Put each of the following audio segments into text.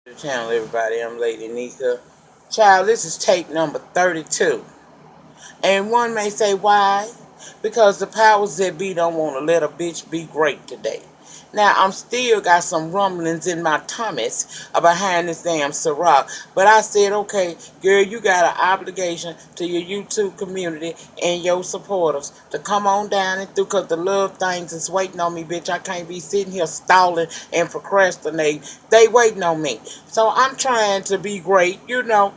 The channel, everybody. I'm Lady Nika. Child, this is tape number 32. And one may say, why? Because the powers that be don't want to let a bitch be great today. Now, I'm still got some rumblings in my tummies behind this damn Ciroc. But I said, okay, girl, you got an obligation to your YouTube community and your supporters to come on down and through because the love things is waiting on me, bitch. I can't be sitting here stalling and procrastinating. They waiting on me. So I'm trying to be great,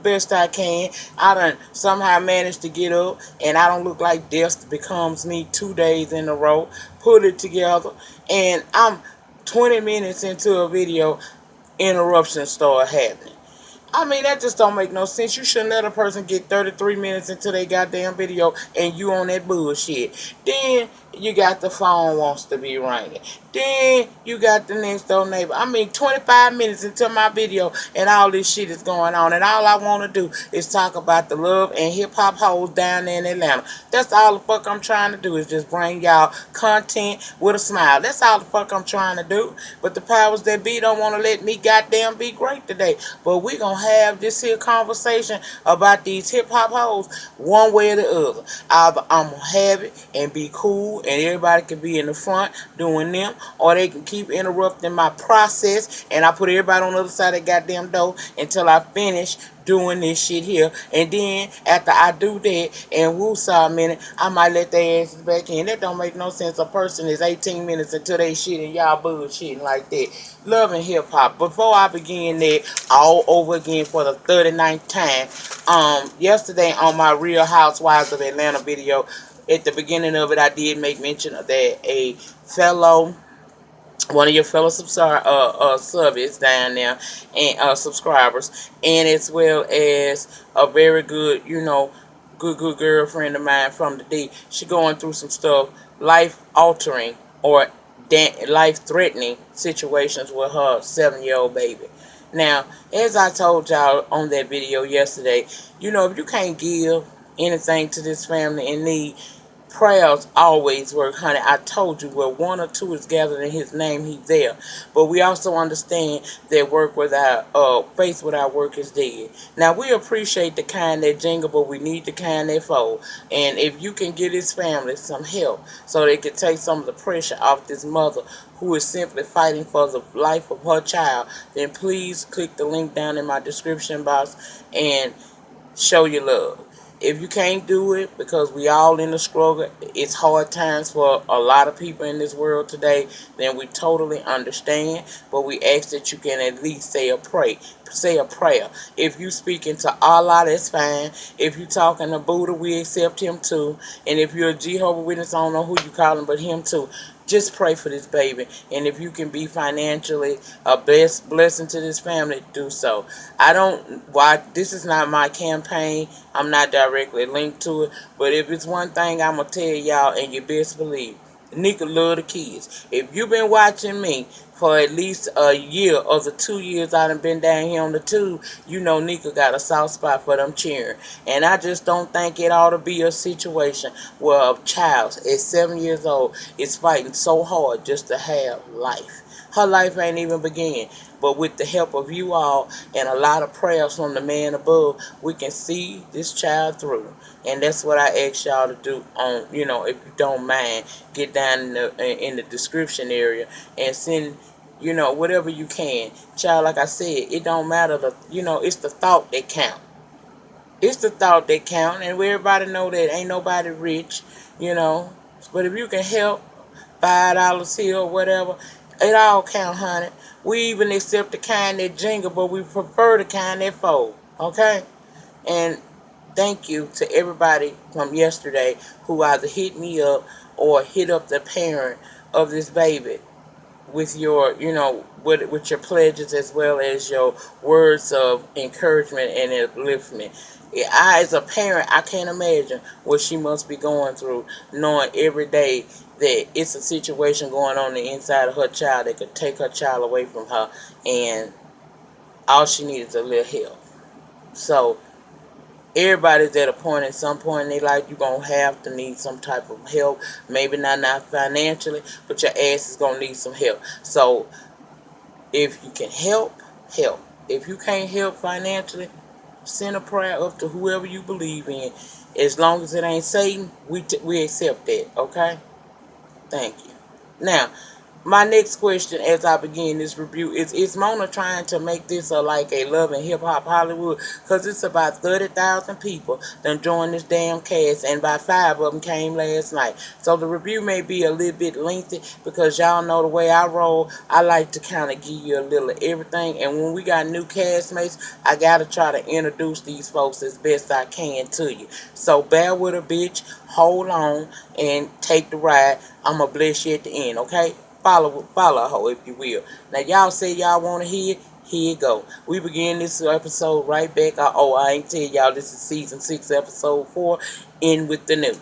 best I can. I done somehow managed to get up and I don't look like death becomes me 2 days in a row. Put it together and I'm 20 minutes into a video, interruptions start happening. I mean, that just don't make no sense. You shouldn't let a person get 33 minutes into their goddamn video and you on that bullshit. Then you got the phone wants to be ringing. Then you got the next door neighbor. I mean, 25 minutes into my video and all this shit is going on. And all I want to do is talk about the love and hip-hop hoes down there in Atlanta. That's all the fuck I'm trying to do is just bring y'all content with a smile. That's all the fuck I'm trying to do. But the powers that be don't want to let me goddamn be great today. But we gonna have this here conversation about these hip-hop hoes one way or the other. Either I'm gonna have it and be cool and everybody can be in the front doing them, or they can keep interrupting my process and I put everybody on the other side of the goddamn door until I finish doing this shit here. And then after I do that and woosah a minute, I might let their asses back in. That don't make no sense. A person is 18 minutes into they shit and y'all bullshitting like that. Love and hip hop. Before I begin that all over again for the 39th time, yesterday on my Real Housewives of Atlanta video, at the beginning of it, I did make mention of that one of your fellow subs down there and subscribers, and as well as a very good, good girlfriend of mine from the D. She going through some stuff, life altering or life threatening situations with her 7-year-old baby. Now, as I told y'all on that video yesterday, if you can't give anything to this family in need, prayers always work, honey. I told you, where one or two is gathered in his name, he's there. But we also understand that faith without work is dead. Now, we appreciate the kind that jingle, but we need the kind that fold. And if you can get his family some help so they can take some of the pressure off this mother who is simply fighting for the life of her child, then please click the link down in my description box and show your love. If you can't do it, because we all in the struggle, it's hard times for a lot of people in this world today, then we totally understand. But we ask that you can at least say a prayer. If you speaking to Allah, that's fine. If you talking to Buddha, we accept him too. And if you're a Jehovah's Witness, I don't know who you calling, but him too. Just pray for this baby. And if you can be financially a best blessing to this family, do so. This is not my campaign. I'm not directly linked to it. But if it's one thing I'm going to tell y'all, and you best believe, Nika love the kids. If you've been watching me for at least a year of the 2 years I done been down here on the tube, you know Nika got a soft spot for them cheering. And I just don't think it ought to be a situation where a child at 7 years old is fighting so hard just to have life. Her life ain't even began. But with the help of you all and a lot of prayers from the man above, we can see this child through. And that's what I ask y'all to do on, if you don't mind, get down in the description area and send, whatever you can. Child, like I said, it don't matter. It's the thought that count. It's the thought that count. And we everybody know that ain't nobody rich, you know. But if you can help, $5 here or whatever, it all count, honey. We even accept the kind that jingle, but we prefer the kind that fold. Okay? And thank you to everybody from yesterday who either hit me up or hit up the parent of this baby with your, with your pledges as well as your words of encouragement and upliftment. As a parent, I can't imagine what she must be going through, knowing every day that it's a situation going on the inside of her child that could take her child away from her, and all she needs is a little help. So everybody's at a point, at some point in their life, you're going to have to need some type of help. Maybe not financially, but your ass is going to need some help. So if you can help, help. If you can't help financially, send a prayer up to whoever you believe in. As long as it ain't Satan, we accept that. Okay. Thank you. Now, my next question as I begin this review is Mona trying to make this like a love and hip hop Hollywood? Because it's about 30,000 people that joined this damn cast, and about 5 of them came last night. So the review may be a little bit lengthy because y'all know the way I roll. I like to kind of give you a little of everything. And when we got new castmates, I got to try to introduce these folks as best I can to you. So bear with a bitch, hold on, and take the ride. I'm going to bless you at the end, okay? Follow a hoe, if you will. Now, y'all say y'all want to hear it. Here you go. We begin this episode right back. I ain't tell y'all this is season 6, episode 4, in with the new.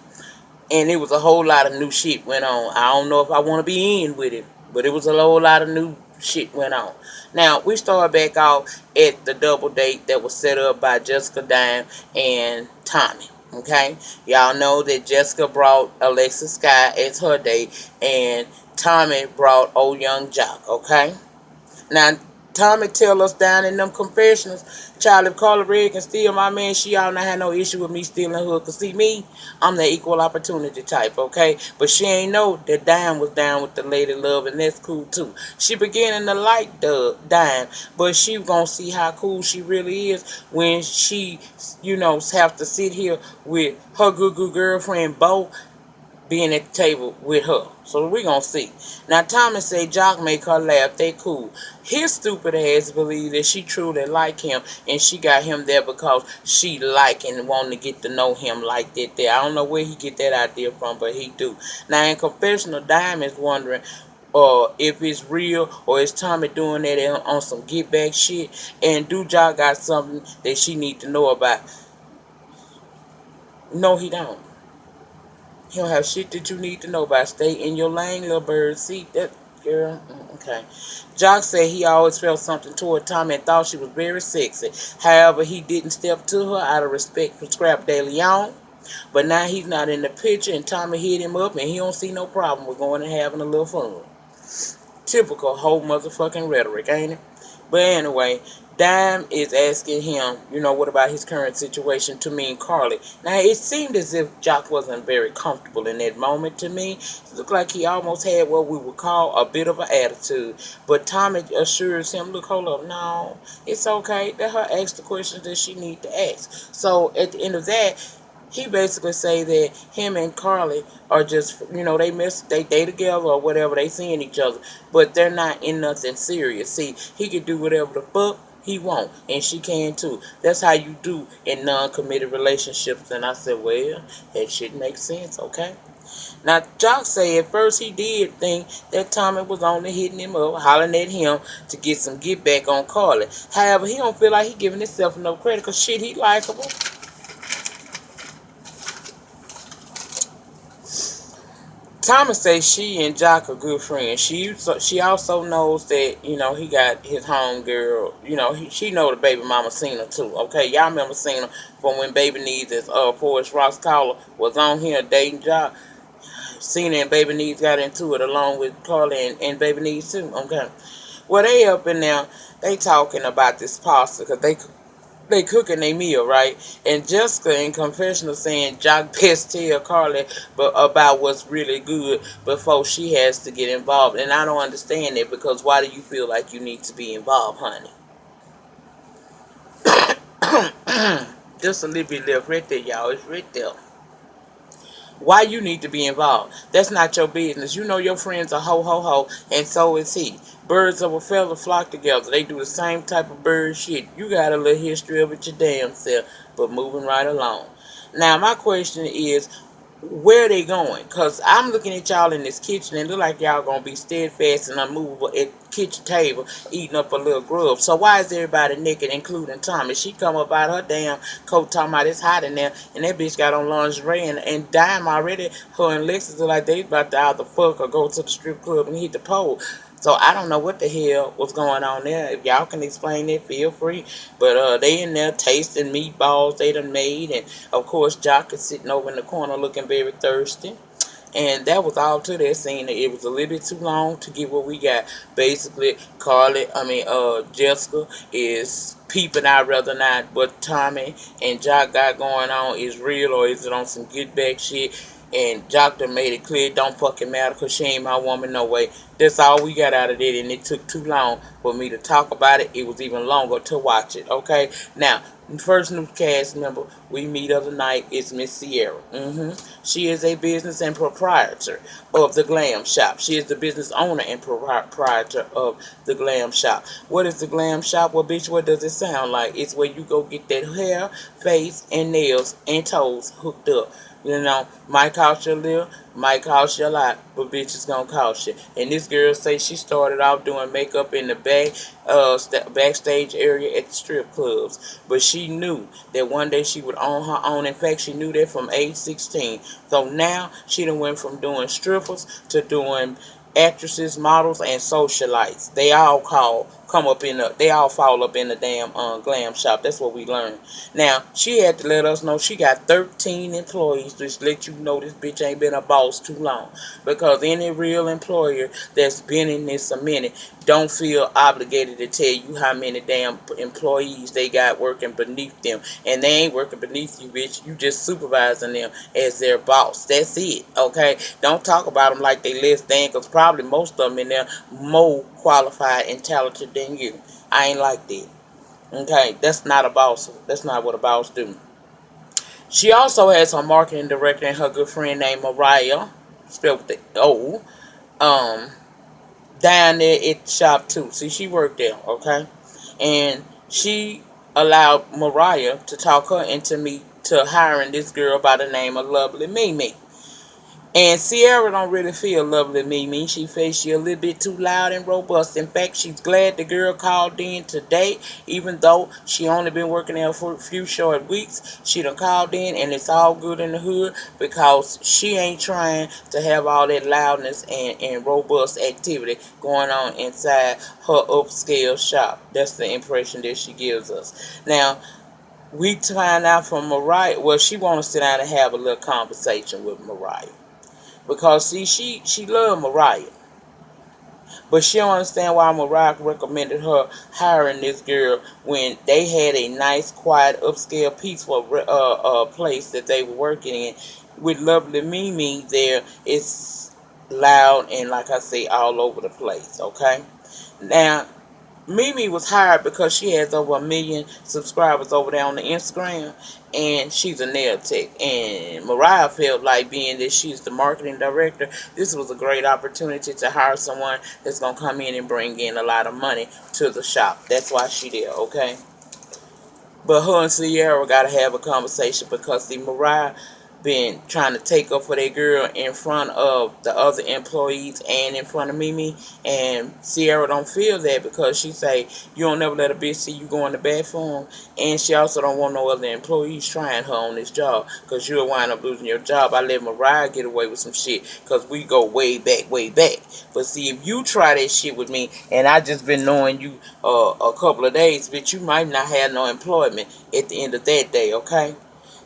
And it was a whole lot of new shit went on. I don't know if I want to be in with it, but it was a whole lot of new shit went on. Now, we start back off at the double date that was set up by Jessica Dime and Tommie. Okay? Y'all know that Jessica brought Alexis Skyy as her date, and Tommie brought old young Jock. Okay? Now, Tommie tell us down in them confessionals, child, if Karlie Redd can steal my man, she ought not have no issue with me stealing her. Because, see, me, I'm the equal opportunity type, okay? But she ain't know that Dime was down with the lady love, and that's cool, too. She beginning to like the Dime, but she gonna see how cool she really is when she, have to sit here with her good girlfriend, Bo, being at the table with her. So we gonna see. Now Tommie say Jock make her laugh, they cool. His stupid ass believe that she truly like him and she got him there because she like and want to get to know him like that there. I don't know where he get that idea from, but he do. Now in confessional, Dime is wondering if it's real or is Tommie doing that on some get back shit, and do Jock got something that she need to know about. No, he don't. He don't have shit that you need to know about. Stay in your lane, little bird. See that girl? Okay. Jock said he always felt something toward Tommie and thought she was very sexy. However, he didn't step to her out of respect for Scrap De Leon. But now he's not in the picture, and Tommie hit him up, and he don't see no problem with going and having a little fun. Typical whole motherfucking rhetoric, ain't it? But anyway, Dime is asking him, what about his current situation to me and Karlie. Now, it seemed as if Jock wasn't very comfortable in that moment to me. It looked like he almost had what we would call a bit of an attitude. But Tommie assures him, look, hold up, no, it's okay. Let her ask the questions that she need to ask. So, at the end of that, he basically say that him and Karlie are just, they together or whatever, they seeing each other, but they're not in nothing serious. See, he can do whatever the fuck he won't, and she can too. That's how you do in non-committed relationships. And I said, well, that shit makes sense, okay? Now, Jock said at first he did think that Tommie was only hitting him up, hollering at him to get some get back on Karlie. However, he don't feel like he giving himself enough credit because shit, he likable. Tommie says she and Jock are good friends. She also knows that, he got his homegirl. She know the baby mama Cena too. Okay, y'all remember Cena from when Baby Needs as Forrest Rock's caller was on here dating Jock. Cena and Baby Needs got into it along with Karlie and Baby Needs too. Okay, well they up in there, they talking about this pasta because they cooking their meal, right? And Jessica in confessional saying Jock best tell Karlie about what's really good before she has to get involved. And I don't understand that, because why do you feel like you need to be involved, honey? Just a little bit left right there, y'all. It's right there. Why you need to be involved? That's not your business. You know your friends are ho ho ho, and so is he. Birds of a feather flock together. They do the same type of bird shit. You got a little history of it your damn self, but moving right along. Now my question is, where they going? Because I'm looking at y'all in this kitchen and look like y'all gonna be steadfast and unmovable at the kitchen table eating up a little grub. So why is everybody naked, including Tommie? She come up out her damn coat talking about it's hot in there, and that bitch got on lingerie, and Dime already, her and Alexis are like they about to either fuck or go to the strip club and hit the pole. So I don't know what the hell was going on there. If y'all can explain it, feel free. But they in there tasting meatballs they done made. And, of course, Jock is sitting over in the corner looking very thirsty. And that was all to that scene. It was a little bit too long to get what we got. Basically, Jessica is peeping out rather not what Tommie and Jock got going on is real or is it on some get back shit. And Jock done made it clear it don't fucking matter because she ain't my woman no way. That's all we got out of it, and it took too long for me to talk about it. It was even longer to watch it, okay? Now, first new cast member we meet of the night is Miss Sierra. She is a business and proprietor of the Glam Shop. She is the business owner and proprietor of the Glam Shop. What is the Glam Shop? Well, bitch, what does it sound like? It's where you go get that hair, face, and nails and toes hooked up. You know, might cost you a little, might cost you a lot, but bitch, it's gonna cost you. And this girl say she started off doing makeup in the backstage area at the strip clubs, but she knew that one day she would own her own. In fact, she knew that from age 16. So now she done went from doing strippers to doing actresses, models, and socialites. They all they all fall up in the damn Glam Shop. That's what we learned. Now, she had to let us know she got 13 employees. Just let you know this bitch ain't been a boss too long. Because any real employer that's been in this a minute don't feel obligated to tell you how many damn employees they got working beneath them. And they ain't working beneath you, bitch. You just supervising them as their boss. That's it, okay? Don't talk about them like they less than, because probably most of them in there more qualified and talented than you. I ain't like that. Okay, that's not a boss. That's not what a boss do. She also has her marketing director and her good friend named Mariah, spelled with the O, down there at the shop too. See, she worked there, okay? And she allowed Mariah to talk her into me to hiring this girl by the name of Lovely Mimi. And Sierra don't really feel Lovely Mimi. She feels she a little bit too loud and robust. In fact, she's glad the girl called in today, even though she only been working there for a few short weeks. She done called in, and it's all good in the hood because she ain't trying to have all that loudness and robust activity going on inside her upscale shop. That's the impression that she gives us. Now, we find out from Mariah, well, she want to sit down and have a little conversation with Mariah. Because, see, she loved Mariah. But she don't understand why Mariah recommended her hiring this girl when they had a nice, quiet, upscale, peaceful place that they were working in. With Lovely Mimi there, it's loud and, like I say, all over the place, okay? Now, Mimi was hired because she has over 1 million subscribers over there on the Instagram, and she's a nail tech. And Mariah felt like, being that she's the marketing director, this was a great opportunity to hire someone that's going to come in and bring in a lot of money to the shop. That's why she there, okay? But her and Sierra got to have a conversation because, see, Mariah been trying to take up for that girl in front of the other employees and in front of Mimi. And Sierra don't feel that because she say, you don't never let a bitch see you go in the bathroom. And she also don't want no other employees trying her on this job because you'll wind up losing your job. I let Mariah get away with some shit because we go way back, way back. But see, if you try that shit with me and I just been knowing you a couple of days, bitch, you might not have no employment at the end of that day, okay?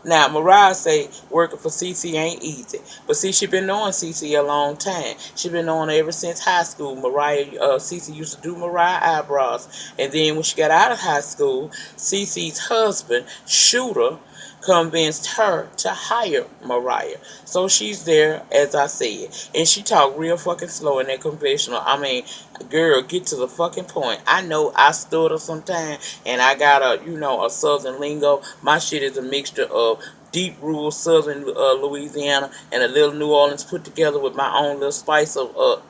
Now, Mariah say working for CC ain't easy. But see, she been knowing CC a long time. She been knowing her ever since high school. CC used to do Mariah eyebrows. And then when she got out of high school, CC's husband, Shooter, convinced her to hire Mariah. So she's there, as I said. And she talked real fucking slow in that confessional. I mean, girl, get to the fucking point. I know I stutter sometimes, and I got a southern lingo. My shit is a mixture of deep rural southern Louisiana and a little New Orleans put together with my own little spice of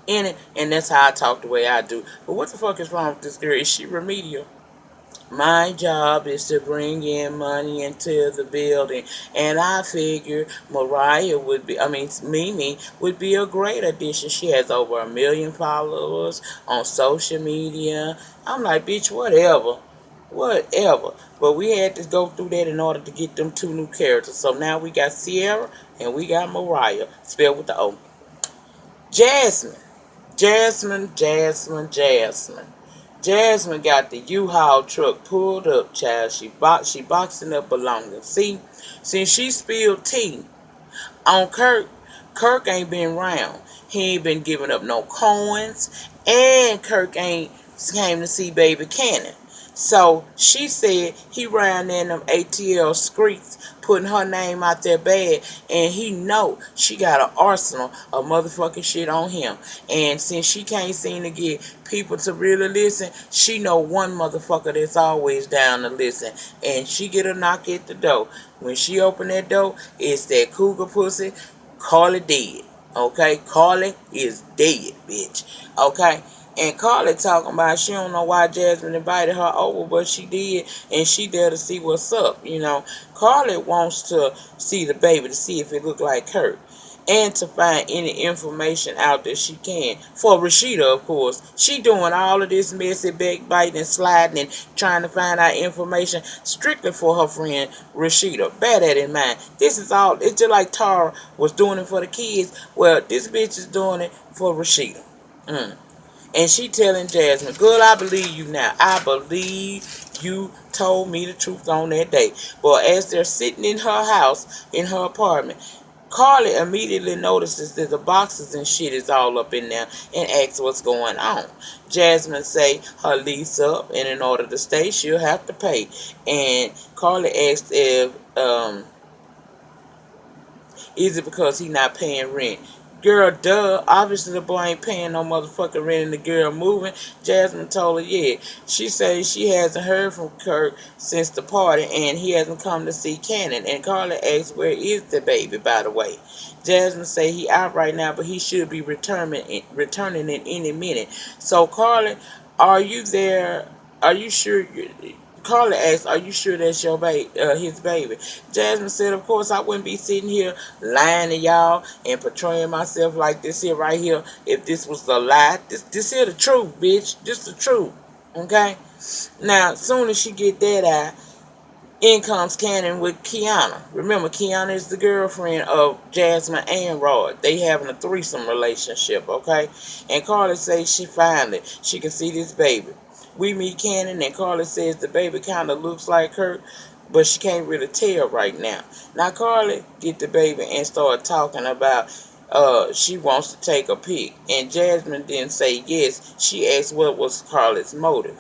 in it, and that's how I talk the way I do. But what the fuck is wrong with this girl? Is she remedial? My job is to bring in money into the building, and I figure Mimi would be a great addition. She has over 1 million followers on social media. I'm like, bitch, whatever. But we had to go through that in order to get them 2 new characters. So now we got Sierra and we got Mariah, spelled with the O. Jasmine. Jasmine got the U-Haul truck pulled up, child. She boxing up belongings. See, since she spilled tea on Kirk Kirk ain't been round. He ain't been giving up no coins, and Kirk ain't came to see baby Kannon. So she said he ran in them ATL streets putting her name out there bad, and he know she got an arsenal of motherfucking shit on him. And since she can't seem to get people to really listen, she know one motherfucker that's always down to listen, and she get a knock at the door. When she open that door, it's that cougar pussy. Karlie dead. Okay? Karlie is dead, bitch. Okay? And Karlie talking about she don't know why Jasmine invited her over, but she did, and she there to see what's up, you know. Karlie wants to see the baby to see if it look like her, and to find any information out that she can. For Rashida, of course. She doing all of this messy backbiting and sliding and trying to find out information strictly for her friend Rashida. Bear that in mind. This is all, it's just like Tara was doing it for the kids. Well, this bitch is doing it for Rashida. And she telling Jasmine, girl, I believe you now. I believe you told me the truth on that day. But as they're sitting in her house, in her apartment, Karlie immediately notices that the boxes and shit is all up in there and asks what's going on. Jasmine say her lease up, and in order to stay, she'll have to pay. And Karlie asks if is it because he not paying rent? Girl, duh. Obviously, the boy ain't paying no motherfucking rent and the girl moving. Jasmine told her, yeah. She says she hasn't heard from Kirk since the party and he hasn't come to see Kannon. And Karlie asks, where is the baby, by the way? Jasmine say he out right now, but he should be returning in any minute. So, Karlie, are you there? Are you sure? Karlie asked, are you sure that's your his baby? Jasmine said, of course, I wouldn't be sitting here lying to y'all and portraying myself like this here right here if this was a lie. This here the truth, bitch. This the truth. Okay? Now, as soon as she get that out, in comes Kannon with Kiana. Remember, Kiana is the girlfriend of Jasmine and Rod. They having a threesome relationship, okay? And Karlie says she can see this baby. We meet Kannon, and Karlie says the baby kind of looks like her, but she can't really tell right now. Now, Karlie get the baby and start talking about she wants to take a pic. And Jasmine didn't say yes. She asked what was Karlie's motive.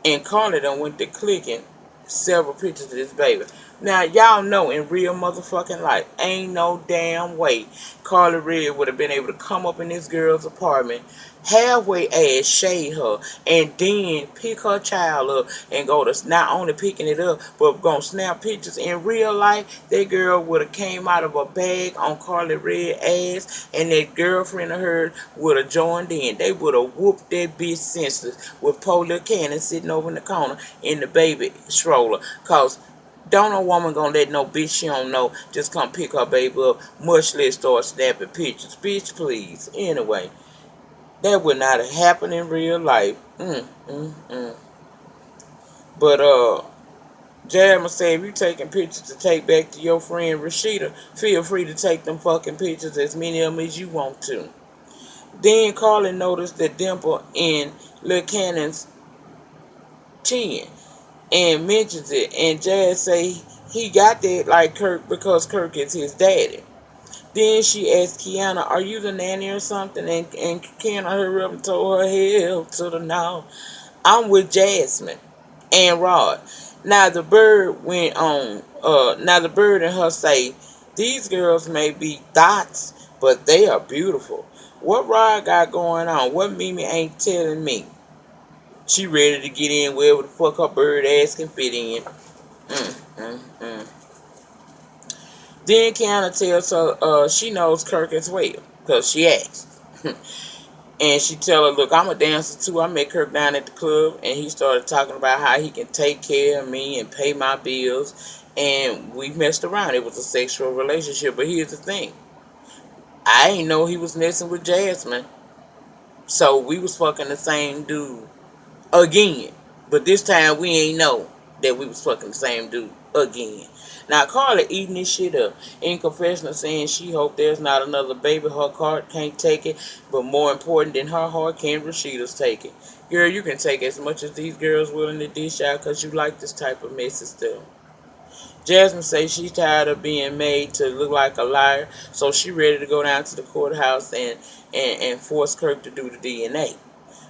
And Karlie done went to clicking several pictures of this baby. Now, y'all know in real motherfucking life, ain't no damn way Karlie Redd would have been able to come up in this girl's apartment, halfway ass shade her, and then pick her child up and go to not only picking it up, but gonna snap pictures. In real life, that girl would have came out of a bag on Karlie Redd ass, and that girlfriend of hers would have joined in. They would have whooped that bitch senseless with poor little Kannon sitting over in the corner in the baby stroller. Cause don't no woman gonna let no bitch she don't know just come pick her baby up, much less start snapping pictures. Bitch, please. Anyway, that would not have happened in real life. But Jasmine said, if you taking pictures to take back to your friend Rashida, feel free to take them fucking pictures, as many of them as you want to. Then Karlie noticed the dimple in Lil Cannon's chin and mentions it, and Jazz say he got that like Kirk because Kirk is his daddy. Then she asked Kiana, are you the nanny or something? And Kiana hurried up and told her, hell to the no. I'm with Jasmine and Rod. Now the bird went on, now the bird and her say, these girls may be dots, but they are beautiful. What Rod got going on? What Mimi ain't telling me? She ready to get in wherever the fuck her bird ass can fit in. Then Kiana tells her she knows Kirk as well, because she asked. And she tell her, look, I'm a dancer too. I met Kirk down at the club, and he started talking about how he can take care of me and pay my bills. And we messed around. It was a sexual relationship. But here's the thing. I ain't know he was messing with Jasmine. So we was fucking the same dude again. But this time we ain't know that we was fucking the same dude again. Now Karlie eating this shit up. In confessional saying she hope there's not another baby her heart can't take it. But more important than her heart, can Rashida's take it. Girl, you can take as much as these girls willing to dish out because you like this type of messy stuff. Jasmine says she's tired of being made to look like a liar, so she ready to go down to the courthouse and force Kirk to do the DNA.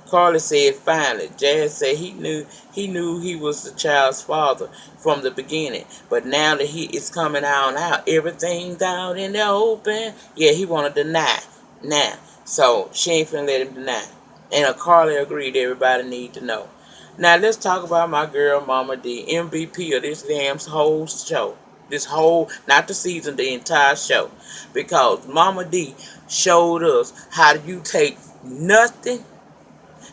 Karlie said finally. Jazz said he knew he was the child's father from the beginning, but now that he is coming out, everything's out in the open. Yeah, he wanna deny now, so she ain't finna let him deny. And Karlie agreed. Everybody need to know. Now let's talk about my girl Mama D, MVP of this damn whole show. This whole, not the season, the entire show, because Mama D showed us how you take nothing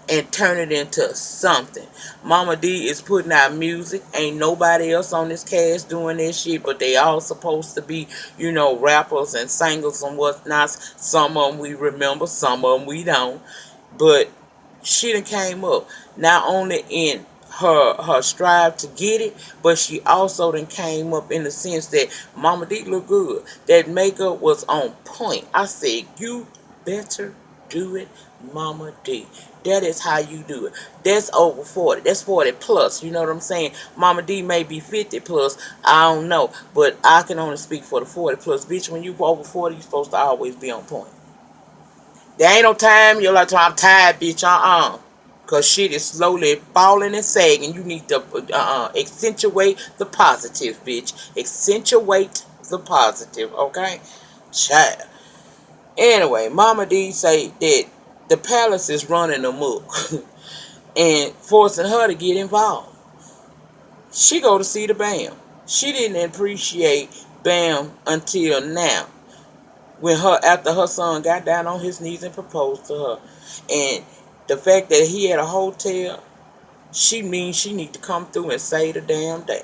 and turn it into something. Mama D is putting out music. Ain't nobody else on this cast doing this shit, but they all supposed to be, rappers and singers and whatnot. Some of them we remember, some of them we don't. But she done came up, not only in her strive to get it, but she also done came up in the sense that Mama D look good. That makeup was on point. I said, you better do it, Mama D. That is how you do it. That's over 40. That's 40 plus. You know what I'm saying? Mama D may be 50 plus. I don't know. But I can only speak for the 40 plus. Bitch, when you over 40, you're supposed to always be on point. There ain't no time. You're like, I'm tired, bitch. Because shit is slowly falling and sagging. You need to accentuate the positive, bitch. Accentuate the positive, okay? Child. Anyway, Mama D say that the palace is running amok and forcing her to get involved. She go to see the Bam. She didn't appreciate Bam until now, when after her son got down on his knees and proposed to her. And the fact that he had a hotel, she means she need to come through and save the damn day.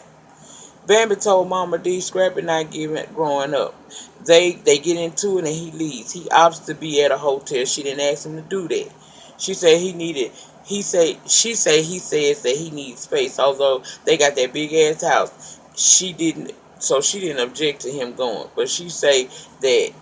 Bambi told Mama D Scrappy not giving growing up. They get into it and he leaves. He opts to be at a hotel. She didn't ask him to do that. She said she says that he needs space, although they got that big ass house. She didn't object to him going. But she say that,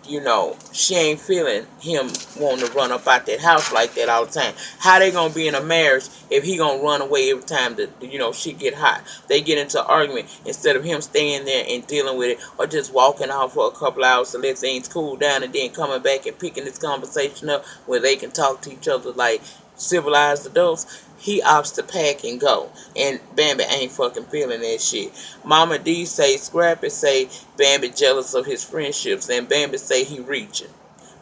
she ain't feeling him wanting to run up out that house like that all the time. How they gonna be in a marriage if he gonna run away every time that, shit get hot? They get into an argument instead of him staying there and dealing with it, or just walking off for a couple hours to let things cool down and then coming back and picking this conversation up where they can talk to each other like civilized adults. He opts to pack and go. And Bambi ain't fucking feeling that shit. Mama D say Scrappy say Bambi jealous of his friendships, and Bambi say he reaching.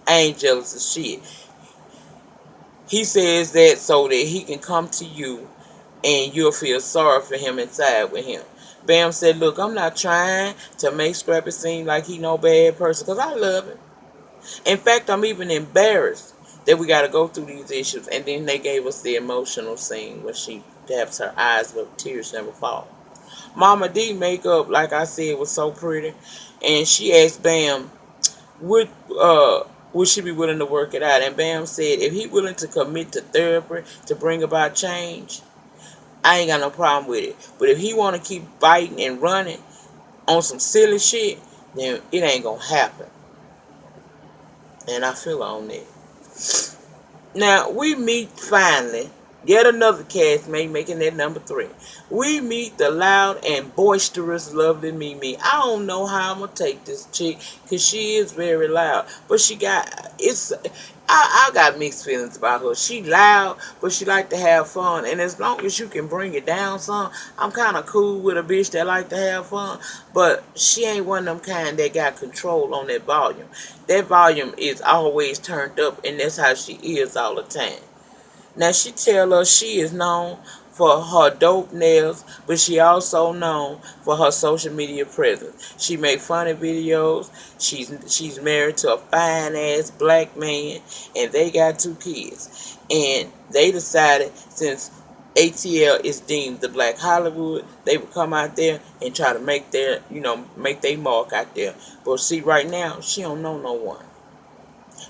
I ain't jealous of shit. He says that so that he can come to you and you'll feel sorry for him and side with him. Bam said, look, I'm not trying to make Scrappy seem like he no bad person, because I love him. In fact, I'm even embarrassed that we got to go through these issues. And then they gave us the emotional scene where she dabs her eyes but tears never fall. Mama D makeup, like I said, was so pretty. And she asked Bam, would she be willing to work it out? And Bam said, if he willing to commit to therapy to bring about change, I ain't got no problem with it. But if he want to keep fighting and running on some silly shit, then it ain't going to happen. And I feel on that. Now, we meet finally yet another castmate making that number 3. We meet the loud and boisterous Lovely Mimi. I don't know how I'm going to take this chick because she is very loud. But I got mixed feelings about her. She loud, but she like to have fun. And as long as you can bring it down some, I'm kind of cool with a bitch that like to have fun. But she ain't one of them kind that got control on that volume. That volume is always turned up, and that's how she is all the time. Now, she tell us she is known for her dope nails, but she also known for her social media presence. She make funny videos. She's married to a fine-ass black man, and they got 2 kids. And they decided, since ATL is deemed the Black Hollywood, they would come out there and try to make their mark out there. But see, right now, she don't know no one.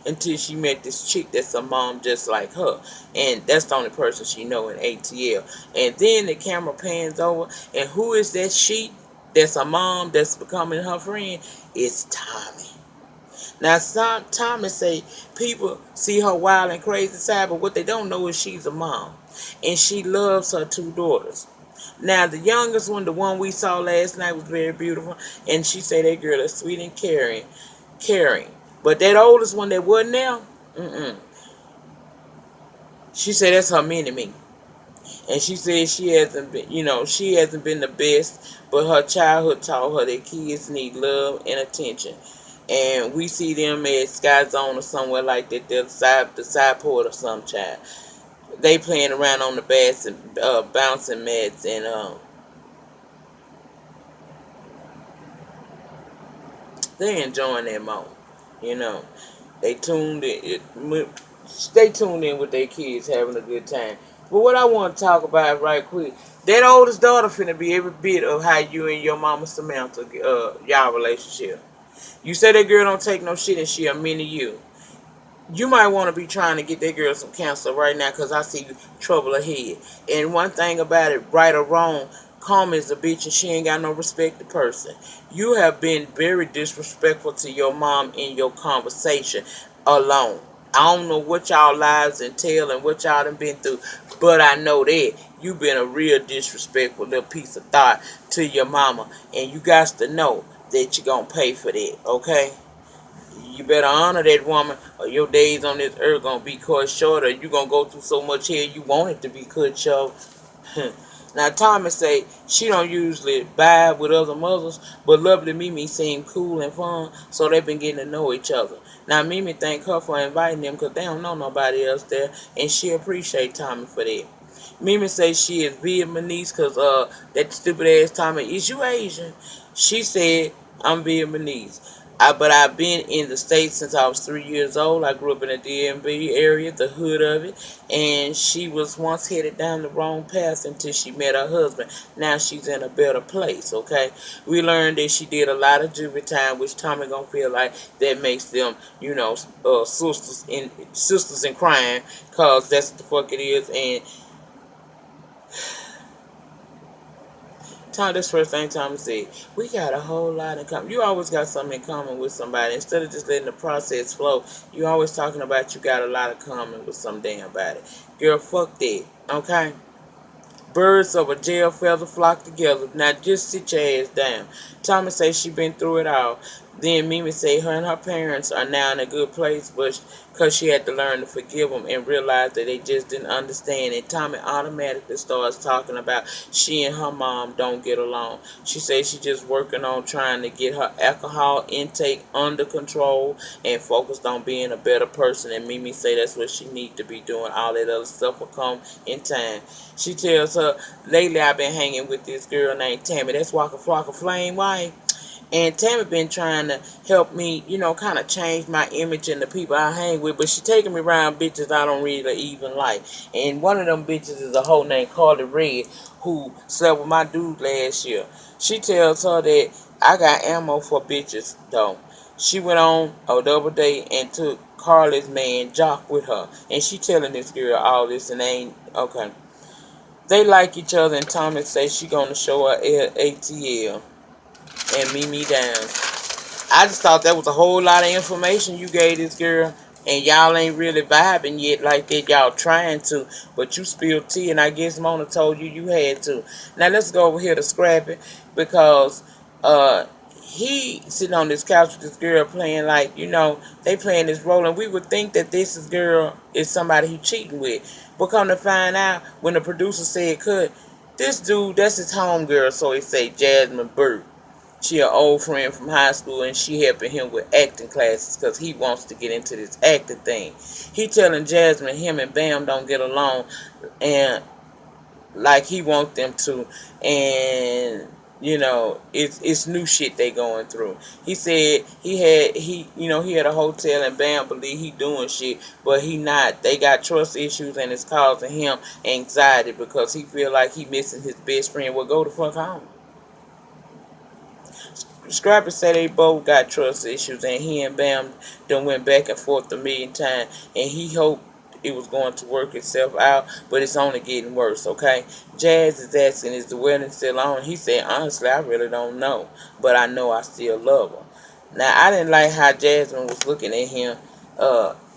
Until she met this chick that's a mom just like her. And that's the only person she know in ATL. And then the camera pans over, and who is that she that's a mom that's becoming her friend? It's Tommie. Now, Tommie say people see her wild and crazy side, but what they don't know is she's a mom. And she loves her 2 daughters. Now the youngest one, the one we saw last night, was very beautiful, and she said that girl is sweet and caring. But that oldest one that wasn't there, she said that's her mini me. And she said she hasn't been the best, but her childhood taught her that kids need love and attention. And we see them at Sky Zone or somewhere like that. They're the side port or some child. They playing around on the bouncing mats, and they enjoying that moment. You know, they tuned in. Stay tuned in with their kids, having a good time. But what I want to talk about right quick, that oldest daughter finna be every bit of how you and your mama Samantha, y'all relationship. You say that girl don't take no shit and she a mini you. You might want to be trying to get that girl some counsel right now, because I see trouble ahead. And one thing about it, right or wrong, Karma is a bitch and she ain't got no respect to person. You have been very disrespectful to your mom in your conversation alone. I don't know what y'all lives entail and what y'all done been through, but I know that you've been a real disrespectful little piece of thought to your mama, and you got to know that you're gonna pay for that, okay? You better honor that woman, or your days on this earth gonna be cut short, or you gonna go through so much hell you want it to be cut short. Now Tommie say she don't usually vibe with other mothers, but Lovely Mimi seem cool and fun, so they've been getting to know each other. Now Mimi thank her for inviting them, because they don't know nobody else there, and she appreciate Tommie for that. Mimi say she is Vietnamese, because that stupid ass Tommie, is you Asian? She said, I'm Vietnamese. But I've been in the States since I was 3 years old. I grew up in the DMV area, the hood of it. And she was once headed down the wrong path until she met her husband. Now she's in a better place, okay? We learned that she did a lot of juvie time, which Tommie gonna feel like that makes them, sisters in crime, cause that's what the fuck it is. And Tom, this first thing Tommy said, we got a whole lot in common. You always got something in common with somebody. Instead of just letting the process flow, you always talking about you got a lot of common with some damn body. Girl, fuck that, okay? Birds of a jail feather flock together. Now just sit your ass down. Tommie say she been through it all. Then Mimi say her and her parents are now in a good place, but because she had to learn to forgive them and realize that they just didn't understand. And Tommie automatically starts talking about she and her mom don't get along. She says she just working on trying to get her alcohol intake under control and focused on being a better person. And Mimi say that's what she need to be doing. All that other stuff will come in time. She tells her, lately I've been hanging with this girl named Tammy. That's Waka Flocka Flame Wife. And Tammy been trying to help me, kind of change my image and the people I hang with. But she taking me around bitches I don't really even like. And one of them bitches is a hoe named Karlie Redd, who slept with my dude last year. She tells her that I got ammo for bitches, though. She went on a double date and took Carlie's man Jock with her. And she telling this girl all this and ain't, okay. They like each other, and Tommie say she gonna show her ATL and Mimi down. I just thought that was a whole lot of information you gave this girl, and y'all ain't really vibing yet like that. Y'all trying to, but you spilled tea, and I guess Mona told you you had to. Now let's go over here to Scrappy, because he sitting on this couch with this girl playing like, they playing this role, and we would think that girl is somebody he cheating with. But come to find out, when the producer said cut, this dude, that's his home girl, so he say Jasmine Burke. She an old friend from high school, and she helping him with acting classes because he wants to get into this acting thing. He telling Jasmine him and Bam don't get along, and like he want them to, and it's new shit they going through. He said he had a hotel and Bam believe he doing shit, but he not. They got trust issues and it's causing him anxiety because he feel like he missing his best friend. Well, go the fuck home. Scrappy said they both got trust issues, and he and Bam done went back and forth a million times, and he hoped it was going to work itself out, but it's only getting worse, okay? Jazz is asking, is the wedding still on? He said, honestly, I really don't know, but I know I still love her. Now, I didn't like how Jasmine was looking at him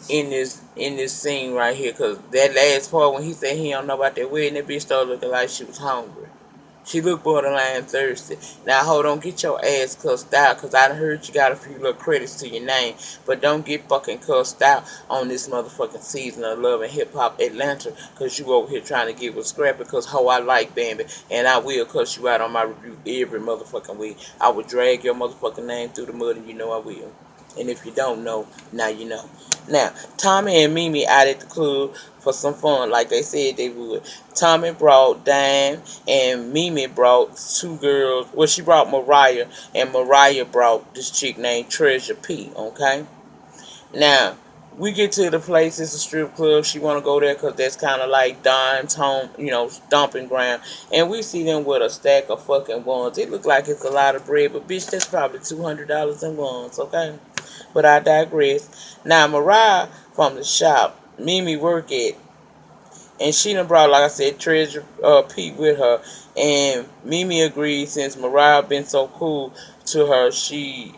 in this scene right here, because that last part when he said he don't know about that wedding, that bitch started looking like she was hungry. She look borderline thirsty. Now, hold on, get your ass cussed out, because I done heard you got a few little credits to your name, but don't get fucking cussed out on this motherfucking season of Love and Hip Hop Atlanta, because you over here trying to get with Scrappy, because ho, I like Bambi, and I will cuss you out on my review every motherfucking week. I will drag your motherfucking name through the mud, and you know I will. And if you don't know, now you know. Now, Tommie and Mimi out at the club for some fun, like they said they would. Tommie brought Dime, and Mimi brought two girls. Well, she brought Mariah, and Mariah brought this chick named Treasure P, okay? Now, we get to the place, it's a strip club. She want to go there because that's kind of like Dime's home, dumping ground. And we see them with a stack of fucking ones. It look like it's a lot of bread, but bitch, that's probably $200 in ones, okay? But I digress. Now, Mariah from the shop, Mimi work at, and she done brought, like I said, Treasure Pete with her. And Mimi agreed, since Mariah been so cool to her, she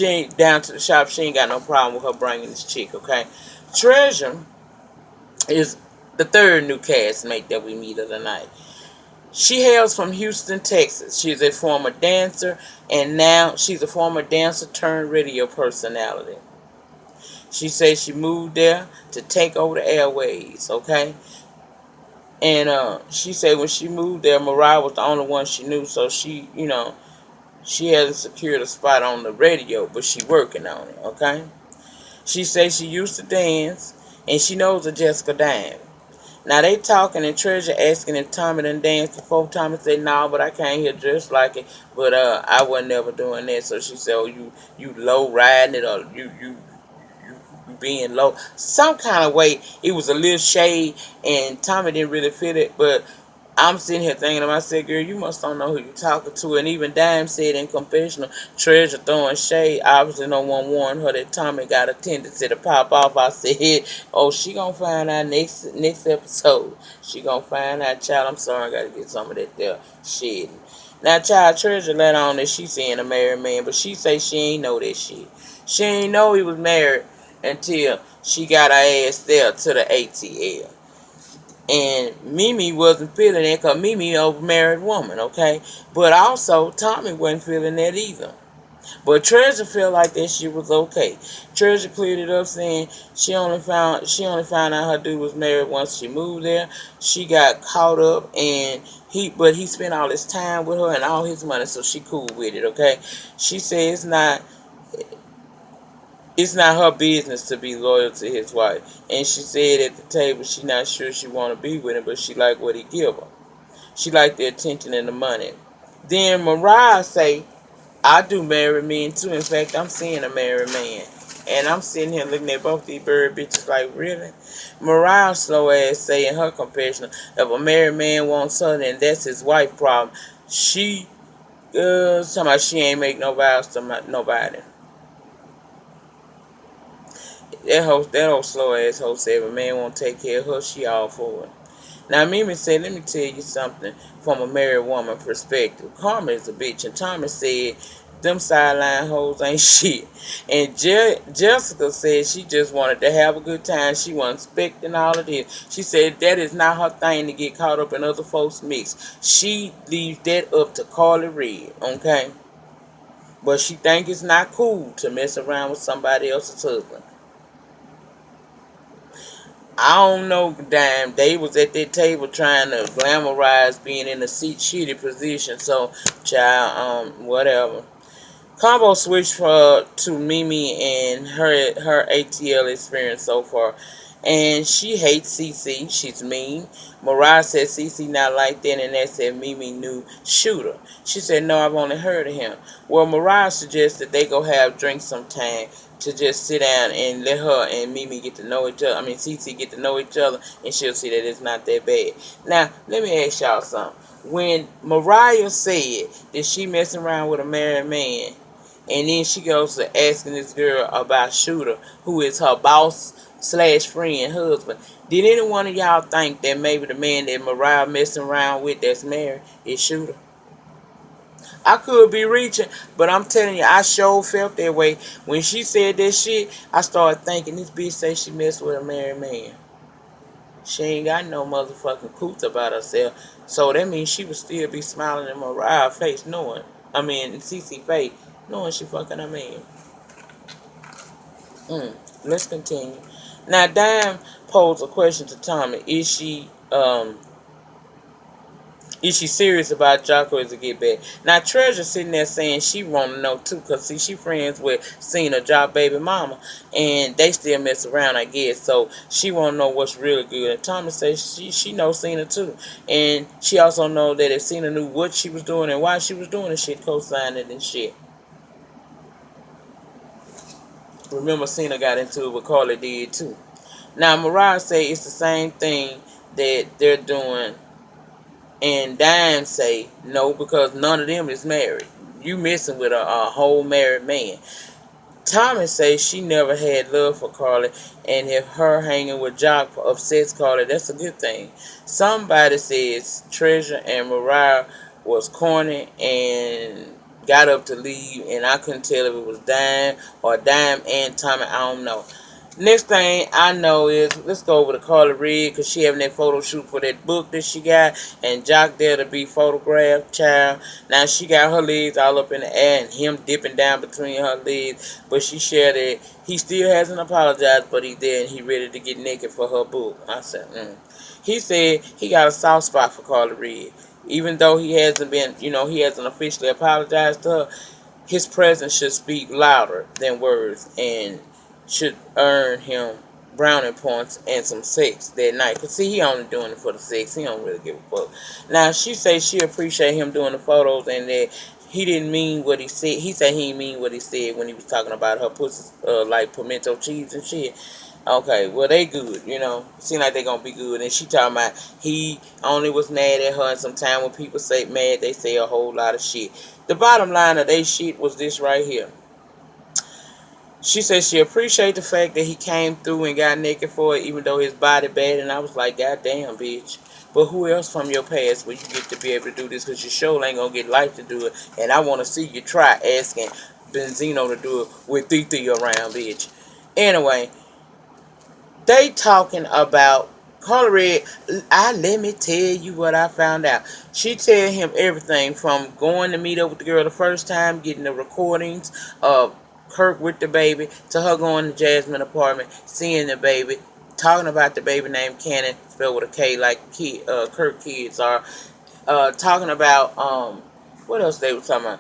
ain't down to the shop. She ain't got no problem with her bringing this chick, okay? Treasure is the third new castmate that we meet of the night. She hails from Houston, Texas. She's a former dancer, and now she's a former dancer turned radio personality. She says she moved there to take over the airways, okay? And she said when she moved there, Mariah was the only one she knew, so she hasn't secured a spot on the radio, but she working on it, okay? She says she used to dance, and she knows a Jessica Dime. Now they talking, and Treasure asking if Tommie done danced before. Tommie said, "No, but I can't hear just like it." But I wasn't never doing that. So she said, "Oh, you low riding it, or you being low, some kind of way." It was a little shade, and Tommie didn't really feel it. But I'm sitting here thinking to myself, girl, you must don't know who you talking to. And even Dime said in confessional, Treasure throwing shade. Obviously, no one warned her that Tommie got a tendency to pop off. I said, oh, she gonna find out next episode. She gonna find out, child. I'm sorry, I gotta get some of that there shit. Now, child, Treasure let on that she seeing a married man, but she say she ain't know that shit. She ain't know he was married until she got her ass there to the ATL. And Mimi wasn't feeling it because Mimi a married woman, okay? But also, Tommie wasn't feeling that either. But Treasure felt like that shit was okay. Treasure cleared it up, saying she only found out her dude was married once she moved there. She got caught up, and he spent all his time with her and all his money, so she cool with it, okay? She said it's not her business to be loyal to his wife. And she said at the table she not sure she want to be with him, but she like what he give her. She like the attention and the money. Then Mariah say, I do married men too. In fact, I'm seeing a married man. And I'm sitting here looking at both these bird bitches like, really? Mariah slow ass say in her confessional, if a married man wants her, then that's his wife problem. She, talking about she ain't make no vows to nobody. That old slow ass hoe said if a man won't take care of her, she all for it. Now Mimi said, let me tell you something from a married woman perspective. Karma is a bitch, and Tommie said them sideline hoes ain't shit. And Jessica said she just wanted to have a good time. She wasn't expecting all of this. She said that is not her thing to get caught up in other folks' mix. She leaves that up to Karlie Redd, okay? But she think it's not cool to mess around with somebody else's husband. I don't know, damn. They was at that table trying to glamorize being in a shitty position. So, child, whatever. Combo switched to Mimi and her ATL experience so far. And she hates CC. She's mean. Mariah said CC not like that, and that said Mimi knew Shooter. She said, no, I've only heard of him. Well, Mariah suggested they go have drinks sometime to just sit down and let her and Mimi get to know each other. I mean, CC get to know each other, and she'll see that it's not that bad. Now, let me ask y'all something. When Mariah said that she messing around with a married man, and then she goes to asking this girl about Shooter, who is her boss / friend husband. Did any one of y'all think that maybe the man that Mariah messing around with that's married is Shooter? I could be reaching, but I'm telling you, I sure felt that way. When she said that shit, I started thinking this bitch say she messed with a married man. She ain't got no motherfucking coots about herself. So that means she would still be smiling in Mariah's face, knowing, CC face, knowing she fucking her man. Let's continue. Now, Dime posed a question to Tommie. Is she serious about Jocko as a get back? Now, Treasure sitting there saying she want to know too, because see, she friends with Cena, Jock baby mama, and they still mess around, I guess. So she want to know what's really good. And Tommy says she knows Cena too, and she also know that if Cena knew what she was doing and why she was doing the shit, co-signed it and shit. Remember, Cena got into it with Karlie did too. Now, Mariah say it's the same thing that they're doing, and Dime say no because none of them is married. You messing with a whole married man. Tommy says she never had love for Karlie, and if her hanging with Jock upsets Karlie, that's a good thing. Somebody says Treasure and Mariah was corny and got up to leave, and I couldn't tell if it was Dime or Dime and Tommy. I don't know. Next thing I know is, let's go over to Karlie Redd, because she having that photo shoot for that book that she got, and Jock there to be photographed, child. Now she got her legs all up in the air and him dipping down between her legs, but she shared that he still hasn't apologized, but he there and he ready to get naked for her book. I said, He said he got a soft spot for Karlie Redd. Even though he hasn't he hasn't officially apologized to her, his presence should speak louder than words and should earn him brownie points and some sex that night. Cause see, he only doing it for the sex. He don't really give a fuck. Now she say she appreciate him doing the photos and that he didn't mean what he said. He said he didn't mean what he said when he was talking about her pussy, like pimento cheese and shit. Okay, well they good. Seem like they gonna be good. And she talking about he only was mad at her, and sometimes when people say mad, they say a whole lot of shit. The bottom line of they shit was this right here. She said she appreciated the fact that he came through and got naked for it, even though his body bad. And I was like, God damn, bitch. But who else from your past will you get to be able to do this? Because your show ain't going to get life to do it. And I want to see you try asking Benzino to do it with WithThe around, bitch. Anyway, they talking about Karlie Redd. Let me tell you what I found out. She tell him everything from going to meet up with the girl the first time, getting the recordings of Kirk with the baby, to her going to Jasmine apartment, seeing the baby, talking about the baby named Kannon, spelled with a K like Kirk kids are, talking about what else they were talking about.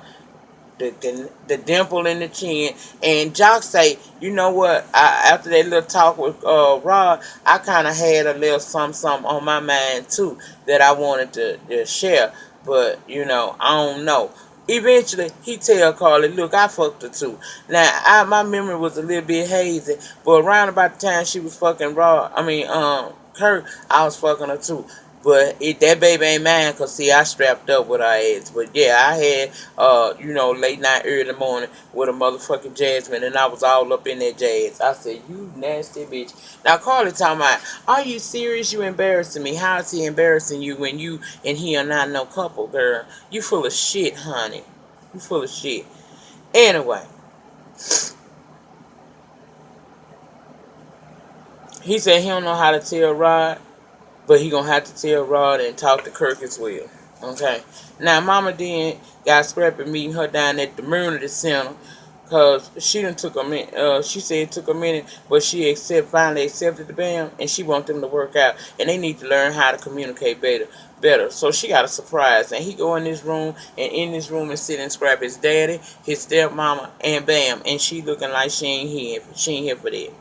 The dimple in the chin. And Jock say, you know what, after that little talk with Rod, I kind of had a little something on my mind too that I wanted to share, but I don't know. Eventually he tell Karlie, look, I fucked her too. Now my memory was a little bit hazy, but around about the time she was fucking Kirk, I was fucking her too. But that baby ain't mine, because, see, I strapped up with her ass. But, yeah, I had, late night, early morning with a motherfucking Jasmine, and I was all up in that jazz. I said, you nasty bitch. Now, Karlie talking about, are you serious? You embarrassing me. How is he embarrassing you when you and he are not no couple, girl? You full of shit, honey. You full of shit. Anyway, he said he don't know how to tell Rod, but he gonna have to tell Rod and talk to Kirk as well. Okay. Now Mama then got Scrappy meeting her down at the Community Center, cause she done took a minute. She said it took a minute, but she finally accepted the BAM, and she want them to work out, and they need to learn how to communicate better. So she got a surprise, and he go in this room, and in this room is sitting Scrappy's daddy, his stepmama, and Bam, and she looking like she ain't here. She ain't here for that.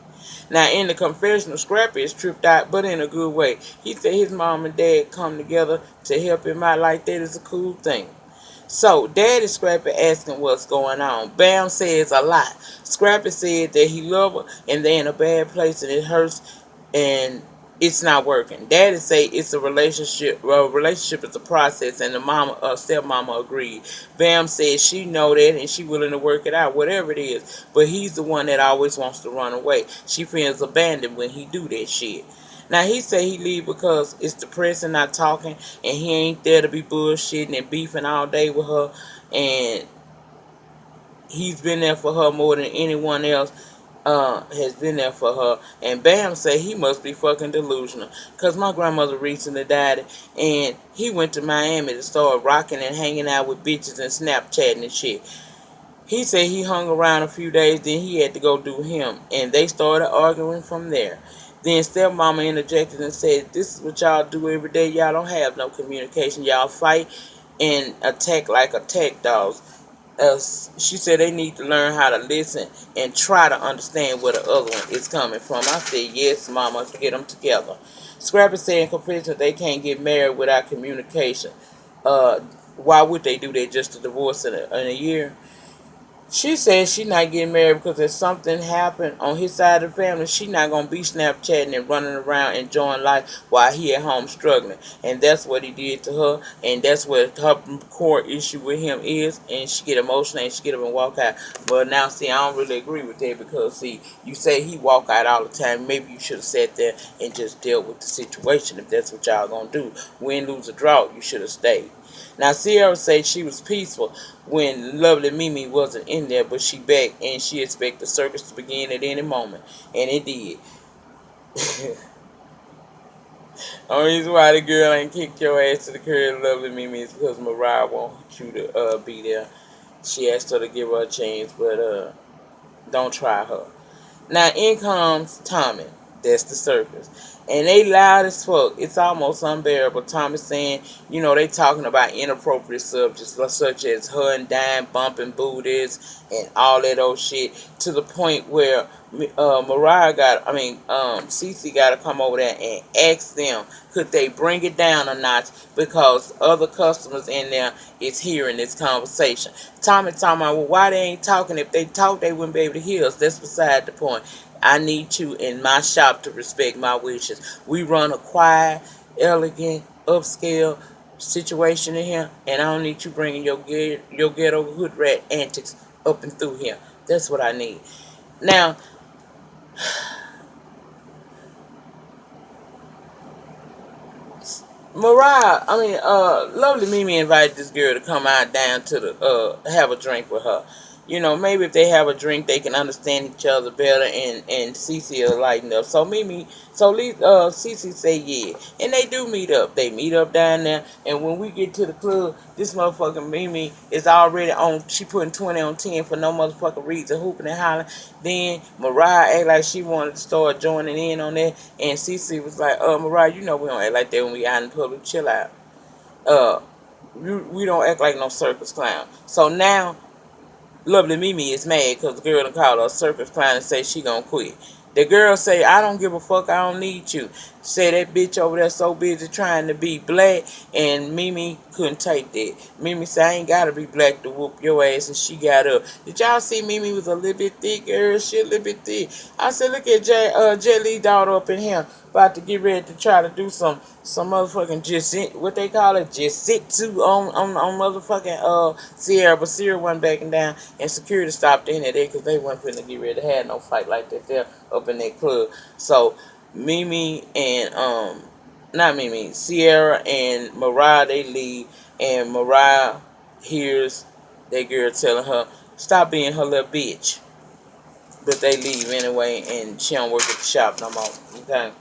Now, in the confessional, Scrappy is tripped out, but in a good way. He said his mom and dad come together to help him out like that is a cool thing. So, Daddy Scrappy asking what's going on. Bam says a lot. Scrappy said that he love her and they're in a bad place and it hurts and it's not working. Daddy say it's a relationship. Well, relationship is a process, and the stepmama agreed. Bam says she know that and she willing to work it out, whatever it is. But he's the one that always wants to run away. She feels abandoned when he do that shit. Now he say he leave because it's depressing not talking, and he ain't there to be bullshitting and beefing all day with her, and he's been there for her more than anyone else. has been there for her. And Bam said he must be fucking delusional. Because my grandmother recently died, and he went to Miami to start rocking and hanging out with bitches and Snapchatting and shit. He said he hung around a few days, then he had to go do him. And they started arguing from there. Then stepmama interjected and said, this is what y'all do every day. Y'all don't have no communication. Y'all fight and attack like attack dogs. She said they need to learn how to listen and try to understand where the other one is coming from. I said, yes, mama, get them together. Scrappy said in confession they can't get married without communication. Why would they do that, just to divorce in a year? She says she not getting married because if something happened on his side of the family, she not going to be Snapchatting and running around enjoying life while he at home struggling. And that's what he did to her. And that's what her core issue with him is. And she get emotional and she get up and walk out. But now, see, I don't really agree with that because, see, you say he walk out all the time. Maybe you should have sat there and just dealt with the situation if that's what y'all going to do. Win, lose, or draw, you should have stayed. Now, Sierra said she was peaceful when Lovely Mimi wasn't in there, but she back and she expect the circus to begin at any moment. And it did. The only reason why the girl ain't kicked your ass to the curb, Lovely Mimi, is because Mariah wants you to be there. She asked her to give her a chance, but don't try her. Now, in comes Tommie. That's the circus. And they loud as fuck. It's almost unbearable. Tommie saying, you know, they talking about inappropriate subjects such as her and Dime bumping booties and all that old shit, to the point where Sea6 got to come over there and ask them, could they bring it down a notch because other customers in there is hearing this conversation. Tommie talking about, well, why they ain't talking? If they talk, they wouldn't be able to hear us. That's beside the point. I need you in my shop to respect my wishes. We run a quiet, elegant, upscale situation in here, and I don't need you bringing your ghetto hood rat antics up and through here. That's what I need. Now, Lovely Mimi invited this girl to come out down to the have a drink with her. You know, maybe if they have a drink, they can understand each other better, and Cece will lighten up. So Cece say yeah, and they do meet up. They meet up down there, and when we get to the club, this motherfucking Mimi is already on. She putting 20 on 10 for no motherfucking reason, hooping and hollering. Then Mariah act like she wanted to start joining in on that, and Cece was like, Mariah, you know we don't act like that when we out in public. Chill out. We don't act like no circus clown. So now Lovely Mimi is mad because the girl done called her a circus clown and say she gonna quit. The girl say, I don't give a fuck, I don't need you. Say that bitch over there so busy trying to be black, and Mimi couldn't take that. Mimi said, I ain't gotta be black to whoop your ass, and she got up. Did y'all see Mimi was a little bit thick, girl? She a little bit thick. I said, look at Jet Lee's daughter up in here, about to get ready to try to do some motherfucking what they call it, jitsu on motherfucking Sierra, but Sierra wasn't backing down, and security stopped in there because they wasn't finna get ready to have no fight like that there up in that club. So Mimi and not Mimi, Sierra and Mariah, they leave, and Mariah hears that girl telling her stop being her little bitch, but they leave anyway, and she don't work at the shop no more. Okay.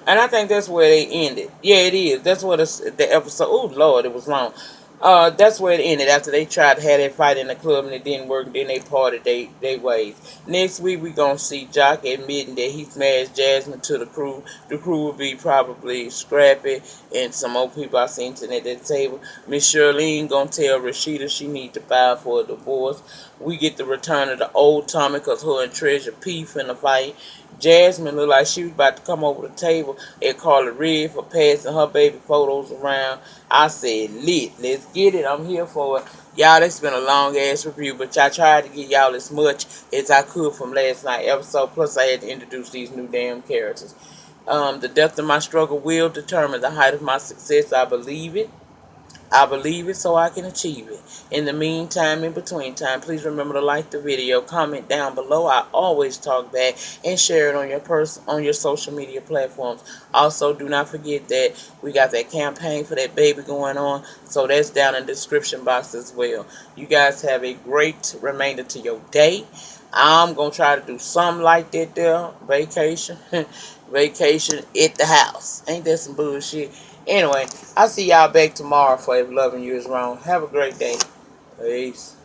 And I think that's where they ended. Yeah, it is. That's what the episode. Oh Lord, it was long. That's where it ended after they tried to have that fight in the club and it didn't work. Then they parted they ways. Next week we gonna see Jock admitting that he smashed Jasmine to the crew. The crew will be probably Scrappy and some old people I seen sitting at that table. Miss Shirlene gonna tell Rashida she need to file for a divorce. We get the return of the old Tommie because her and Treasure P finna fight. Jasmine looked like she was about to come over the table at Karlie Redd for passing her baby photos around. I said, lit. Let's get it. I'm here for it. Y'all, this been a long-ass review, but I tried to get y'all as much as I could from last night's episode. Plus, I had to introduce these new damn characters. The depth of my struggle will determine the height of my success. I believe it. I believe it so I can achieve it. In the meantime, in between time, please remember to like the video, comment down below. I always talk back, and share it on your social media platforms. Also, do not forget that we got that campaign for that baby going on, so that's down in the description box as well. You guys have a great remainder to your day. I'm gonna try to do something like that there. Vacation. Vacation at the house. Ain't that some bullshit? Anyway, I'll see y'all back tomorrow for If Loving You Is Wrong. Have a great day. Peace.